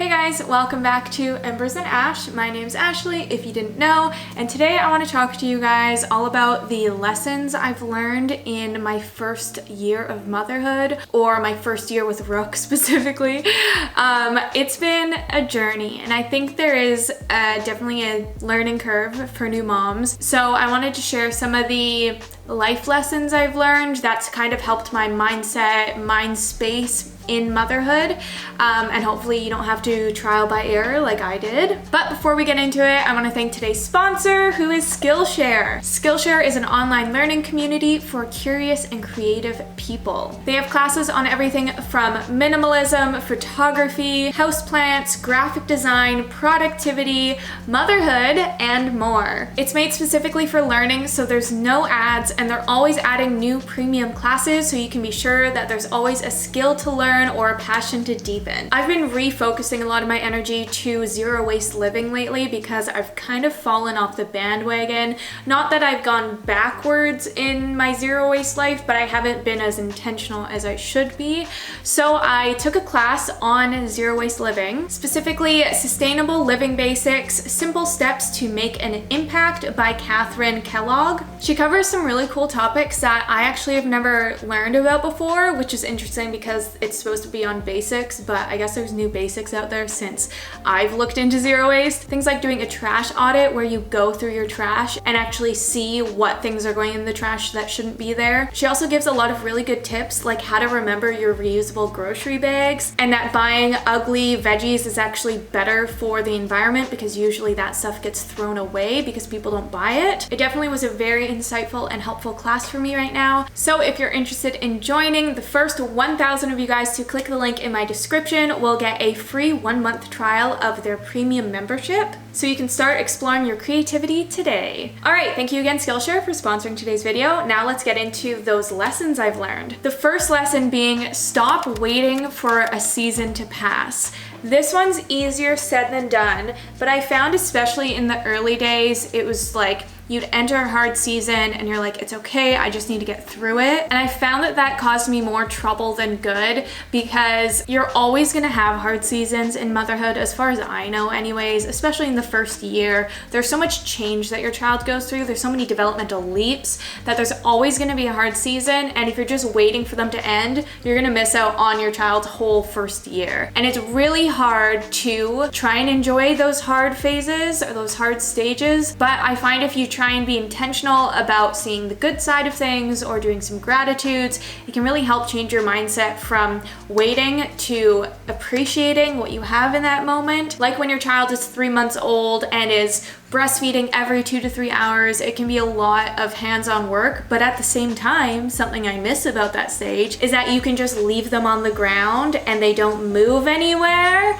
Hey guys, welcome back to Embers and Ash. My name's Ashley, if you didn't know, and today I want to talk to you guys all about the lessons I've learned in my first year of motherhood, or my first year with Rook specifically. It's been a journey, and I think there is definitely a learning curve for new moms. So I wanted to share some of the life lessons I've learned that's kind of helped my mindset, mind space in motherhood, and hopefully you don't have to trial by error like I did. But before we get into it, I want to thank today's sponsor, who is Skillshare. Skillshare is an online learning community for curious and creative people. They have classes on everything from minimalism, photography, houseplants, graphic design, productivity, motherhood, and more. It's made specifically for learning, so there's no ads, and they're always adding new premium classes, so you can be sure that there's always a skill to learn or a passion to deepen. I've been refocusing a lot of my energy to zero waste living lately because I've kind of fallen off the bandwagon. Not that I've gone backwards in my zero waste life, but I haven't been as intentional as I should be. So I took a class on zero waste living, specifically Sustainable Living Basics, Simple Steps to Make an Impact by Catherine Kellogg. She covers some really cool topics that I actually have never learned about before, which is interesting because it's supposed to be on basics, but I guess there's new basics out there since I've looked into zero waste. Things like doing a trash audit where you go through your trash and actually see what things are going in the trash that shouldn't be there. She also gives a lot of really good tips like how to remember your reusable grocery bags, and that buying ugly veggies is actually better for the environment because usually that stuff gets thrown away because people don't buy it. It definitely was a very insightful and helpful class for me right now. So if you're interested in joining, the first 1,000 of you guys to click the link in my description will get a free 1-month trial of their premium membership, so you can start exploring your creativity today. All right, thank you again Skillshare for sponsoring today's video. Now let's get into those lessons I've learned. The first lesson being stop waiting for a season to pass. This one's easier said than done, but I found especially in the early days, it was like you'd enter a hard season and you're like, it's okay, I just need to get through it. And I found that that caused me more trouble than good because you're always gonna have hard seasons in motherhood, as far as I know anyways, especially in the first year. There's so much change that your child goes through. There's so many developmental leaps that there's always gonna be a hard season. And if you're just waiting for them to end, you're gonna miss out on your child's whole first year. And it's really hard to try and enjoy those hard phases or those hard stages. But I find if you try and be intentional about seeing the good side of things or doing some gratitudes, it can really help change your mindset from waiting to appreciating what you have in that moment. Like when your child is 3 months old and is breastfeeding every 2 to 3 hours, it can be a lot of hands-on work, but at the same time, something I miss about that stage is that you can just leave them on the ground and they don't move anywhere.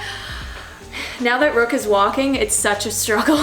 Now that Rook is walking, it's such a struggle.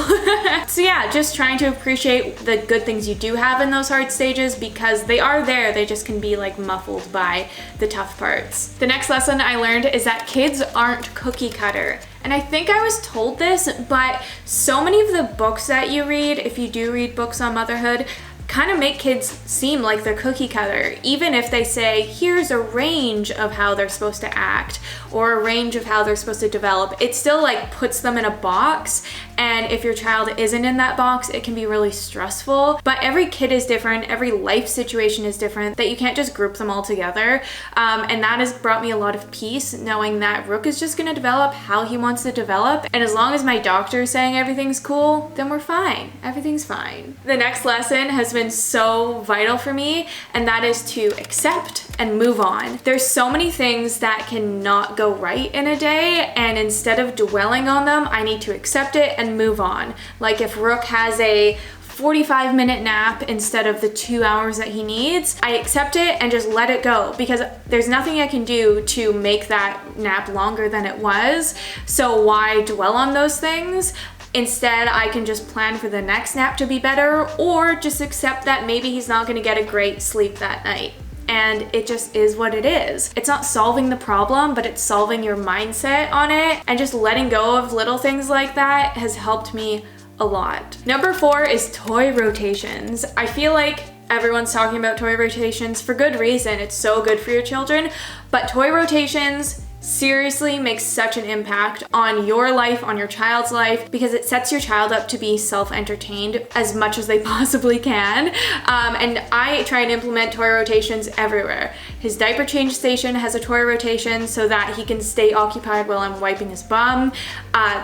So yeah, just trying to appreciate the good things you do have in those hard stages because they are there, they just can be like muffled by the tough parts. The next lesson I learned is that kids aren't cookie cutter. And I think I was told this, but so many of the books that you read, if you do read books on motherhood, kind of make kids seem like they're cookie cutter, even if they say, here's a range of how they're supposed to act or a range of how they're supposed to develop. It still like puts them in a box, and if your child isn't in that box, it can be really stressful. But every kid is different, every life situation is different, that you can't just group them all together. And that has brought me a lot of peace, knowing that Rook is just gonna develop how he wants to develop. And as long as my doctor is saying everything's cool, then we're fine. Everything's fine. The next lesson has been so vital for me, and that is to accept and move on. There's so many things that cannot go right in a day, and instead of dwelling on them, I need to accept it and move on. Like if Rook has a 45-minute nap instead of the 2 hours that he needs, I accept it and just let it go because there's nothing I can do to make that nap longer than it was. So why dwell on those things? Instead, I can just plan for the next nap to be better, or just accept that maybe he's not gonna get a great sleep that night. And it just is what it is. It's not solving the problem, but it's solving your mindset on it. And just letting go of little things like that has helped me a lot. Number 4 is toy rotations. I feel like everyone's talking about toy rotations for good reason. It's so good for your children, but toy rotations seriously makes such an impact on your life, on your child's life, because it sets your child up to be self-entertained as much as they possibly can. And I try and implement toy rotations everywhere. His diaper change station has a toy rotation so that he can stay occupied while I'm wiping his bum.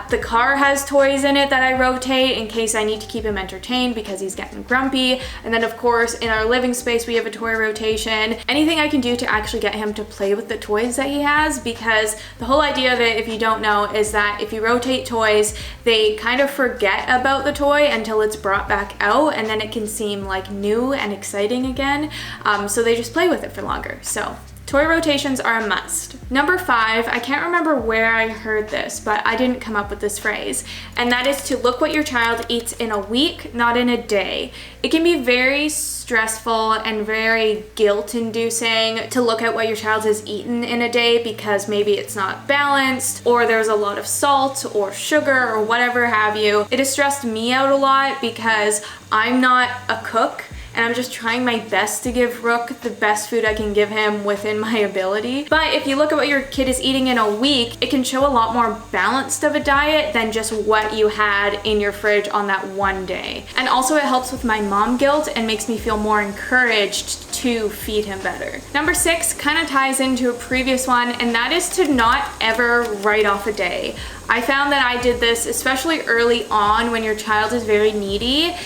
The car has toys in it that I rotate in case I need to keep him entertained because he's getting grumpy. And then of course in our living space we have a toy rotation. Anything I can do to actually get him to play with the toys that he has, because the whole idea of it, if you don't know, is that if you rotate toys, they kind of forget about the toy until it's brought back out, and then it can seem like new and exciting again. So they just play with it for longer. So toy rotations are a must. Number 5, I can't remember where I heard this, but I didn't come up with this phrase, and that is to look what your child eats in a week, not in a day. It can be very stressful and very guilt-inducing to look at what your child has eaten in a day because maybe it's not balanced, or there's a lot of salt or sugar or whatever have you. It has stressed me out a lot because I'm not a cook, and I'm just trying my best to give Rook the best food I can give him within my ability. But if you look at what your kid is eating in a week, it can show a lot more balanced of a diet than just what you had in your fridge on that one day. And also it helps with my mom guilt and makes me feel more encouraged to feed him better. Number 6 kind of ties into a previous one, and that is to not ever write off a day. I found that I did this especially early on when your child is very needy.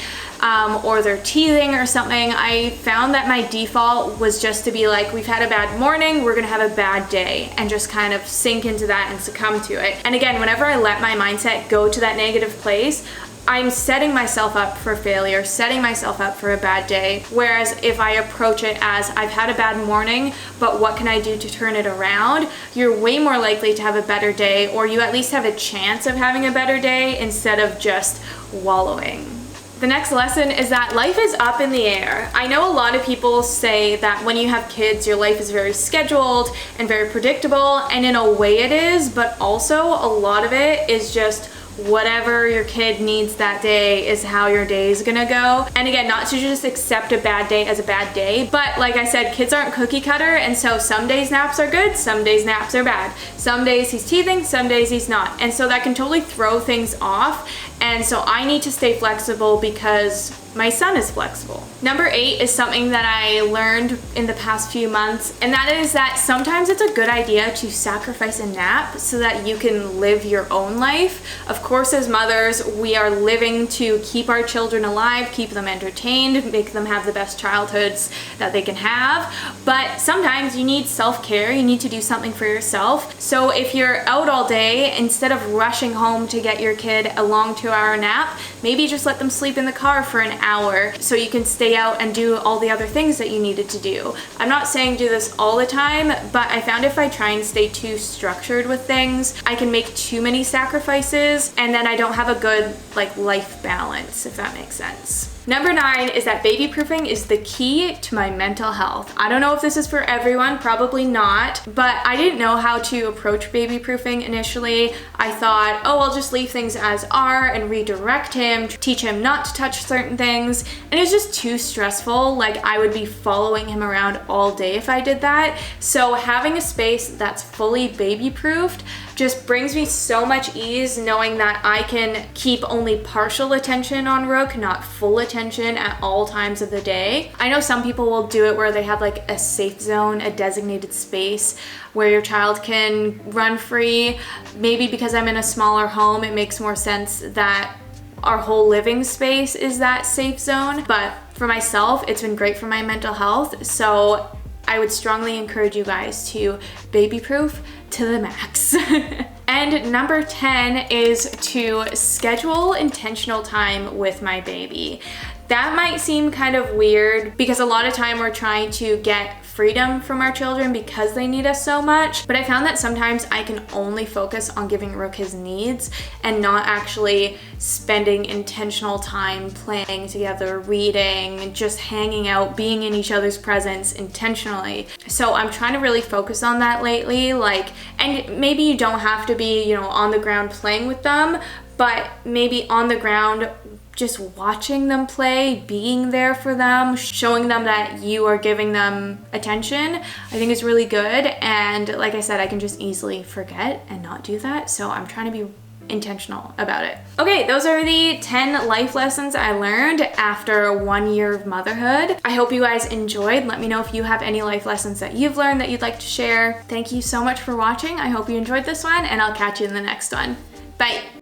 Or they're teething or something. I found that my default was just to be like, we've had a bad morning, we're gonna have a bad day, and just kind of sink into that and succumb to it. And again, whenever I let my mindset go to that negative place, I'm setting myself up for failure, setting myself up for a bad day. Whereas if I approach it as, I've had a bad morning, but what can I do to turn it around? You're way more likely to have a better day, or you at least have a chance of having a better day instead of just wallowing. The next lesson is that life is up in the air. I know a lot of people say that when you have kids, your life is very scheduled and very predictable, and in a way it is, but also a lot of it is just whatever your kid needs that day is how your day is gonna go. And again, not to just accept a bad day as a bad day, but like I said, kids aren't cookie cutter, and so some days naps are good, some days naps are bad. Some days he's teething, some days he's not. And so that can totally throw things off. And so I need to stay flexible because my son is flexible. Number 8 is something that I learned in the past few months, and that is that sometimes it's a good idea to sacrifice a nap so that you can live your own life. Of course, as mothers, we are living to keep our children alive, keep them entertained, make them have the best childhoods that they can have. But sometimes you need self-care, you need to do something for yourself. So if you're out all day, instead of rushing home to get your kid a long 2-hour nap, maybe just let them sleep in the car for an hour so you can stay out and do all the other things that you needed to do. I'm not saying do this all the time, but I found if I try and stay too structured with things, I can make too many sacrifices, and then I don't have a good life balance, if that makes sense. Number 9 is that baby proofing is the key to my mental health. I don't know if this is for everyone, probably not, but I didn't know how to approach baby proofing initially. I thought, oh, I'll just leave things as are and redirect him, teach him not to touch certain things, and it's just too stressful. Like, I would be following him around all day if I did that. So having a space that's fully baby proofed just brings me so much ease, knowing that I can keep only partial attention on Rook, not full attention at all times of the day. I know some people will do it where they have like a safe zone, a designated space where your child can run free. Maybe because I'm in a smaller home, it makes more sense that our whole living space is that safe zone. But for myself, it's been great for my mental health. So I would strongly encourage you guys to baby proof to the max. And number 10 is to schedule intentional time with my baby. That might seem kind of weird because a lot of time we're trying to get freedom from our children because they need us so much, but I found that sometimes I can only focus on giving Rook his needs and not actually spending intentional time playing together, reading, just hanging out, being in each other's presence intentionally. So I'm trying to really focus on that lately, and maybe you don't have to be, on the ground playing with them, but maybe on the ground just watching them play, being there for them, showing them that you are giving them attention, I think is really good. And like I said, I can just easily forget and not do that. So I'm trying to be intentional about it. Okay, those are the 10 life lessons I learned after 1 year of motherhood. I hope you guys enjoyed. Let me know if you have any life lessons that you've learned that you'd like to share. Thank you so much for watching. I hope you enjoyed this one, and I'll catch you in the next one. Bye.